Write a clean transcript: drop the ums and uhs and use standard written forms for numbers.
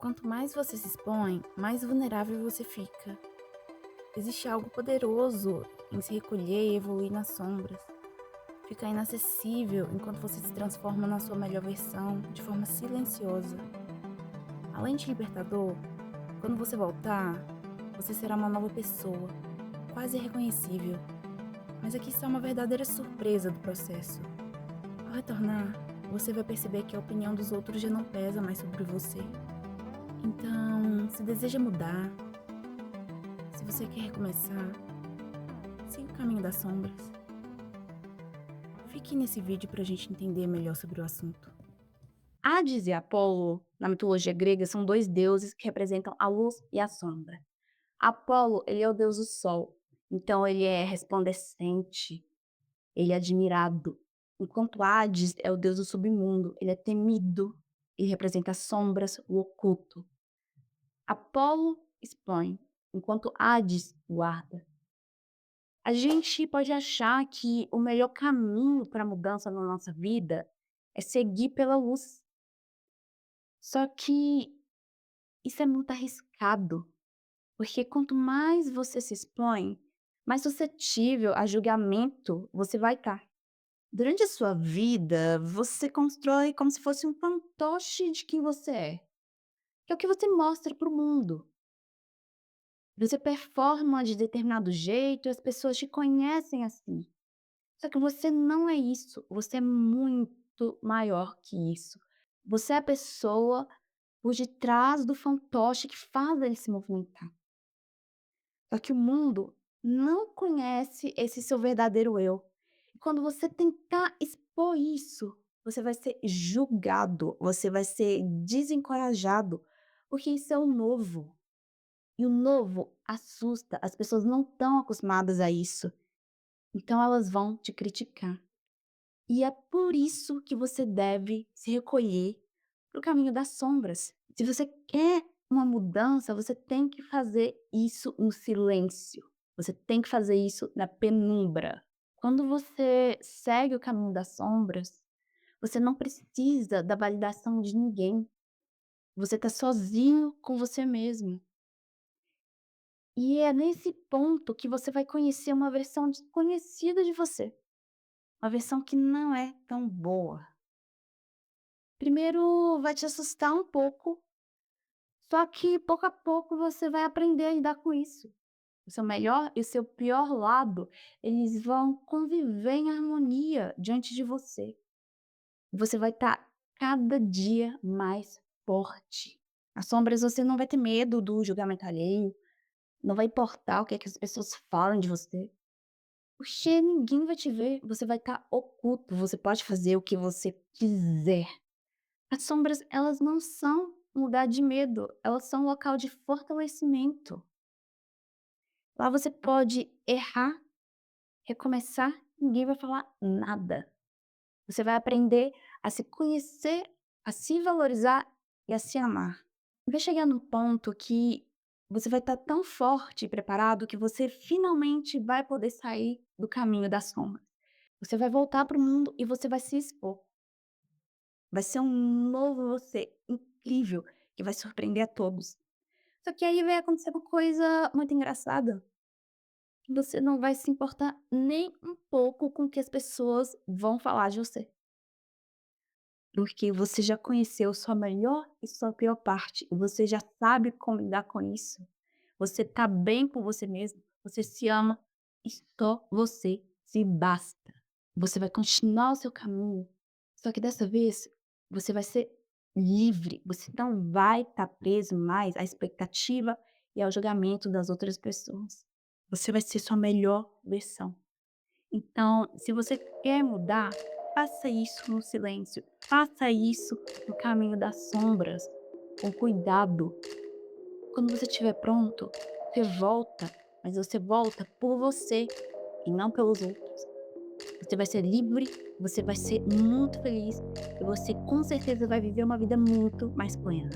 Quanto mais você se expõe, mais vulnerável você fica. Existe algo poderoso em se recolher e evoluir nas sombras. Fica inacessível enquanto você se transforma na sua melhor versão de forma silenciosa. Além de libertador, quando você voltar, você será uma nova pessoa, quase irreconhecível. Mas aqui está uma verdadeira surpresa do processo. Ao retornar, você vai perceber que a opinião dos outros já não pesa mais sobre você. Então, se deseja mudar, se você quer recomeçar, siga o caminho das sombras. Fique nesse vídeo pra gente entender melhor sobre o assunto. Hades e Apolo, na mitologia grega, são dois deuses que representam a luz e a sombra. Apolo, ele é o deus do sol, então ele é resplandecente, ele é admirado. Enquanto Hades é o deus do submundo, ele é temido e representa as sombras, o oculto. Apolo expõe, enquanto Hades guarda. A gente pode achar que o melhor caminho para a mudança na nossa vida é seguir pela luz. Só que isso é muito arriscado, porque quanto mais você se expõe, mais suscetível a julgamento você vai estar. Durante a sua vida, você constrói como se fosse um fantoche de quem você é, que é o que você mostra para o mundo. Você performa de determinado jeito e as pessoas te conhecem assim. Só que você não é isso, você é muito maior que isso. Você é a pessoa por detrás do fantoche que faz ele se movimentar. Só que o mundo não conhece esse seu verdadeiro eu. E quando você tentar expor isso, você vai ser julgado, você vai ser desencorajado, porque isso é o novo. E o novo assusta, as pessoas não estão acostumadas a isso. Então elas vão te criticar. E é por isso que você deve se recolher para o caminho das sombras. Se você quer uma mudança, você tem que fazer isso no silêncio. Você tem que fazer isso na penumbra. Quando você segue o caminho das sombras, você não precisa da validação de ninguém. Você está sozinho com você mesmo. E é nesse ponto que você vai conhecer uma versão desconhecida de você. Uma versão que não é tão boa. Primeiro vai te assustar um pouco, só que pouco a pouco você vai aprender a lidar com isso. O seu melhor e o seu pior lado, eles vão conviver em harmonia diante de você. Você vai estar cada dia mais forte. As sombras você não vai ter medo do julgamento alheio, não vai importar o que é que as pessoas falam de você, porque ninguém vai te ver, você vai estar oculto, você pode fazer o que você quiser. As sombras, elas não são um lugar de medo, elas são um local de fortalecimento. Lá você pode errar, recomeçar, ninguém vai falar nada. Você vai aprender a se conhecer, a se valorizar e a se amar. Vai chegar num ponto que você vai estar tão forte e preparado que você finalmente vai poder sair do caminho das sombras. Você vai voltar para o mundo e você vai se expor. Vai ser um novo você incrível que vai surpreender a todos. Só que aí vai acontecer uma coisa muito engraçada. Você não vai se importar nem um pouco com o que as pessoas vão falar de você. Porque você já conheceu sua melhor e sua pior parte. E você já sabe como lidar com isso. Você tá bem com você mesmo. Você se ama. E só você se basta. Você vai continuar o seu caminho. Só que dessa vez, você vai ser livre. Você não vai estar preso mais à expectativa e ao julgamento das outras pessoas. Você vai ser sua melhor versão. Então, se você quer mudar, faça isso no silêncio. Faça isso no caminho das sombras, com cuidado. Quando você estiver pronto, você volta, mas você volta por você e não pelos outros. Você vai ser livre, você vai ser muito feliz e você com certeza vai viver uma vida muito mais plena.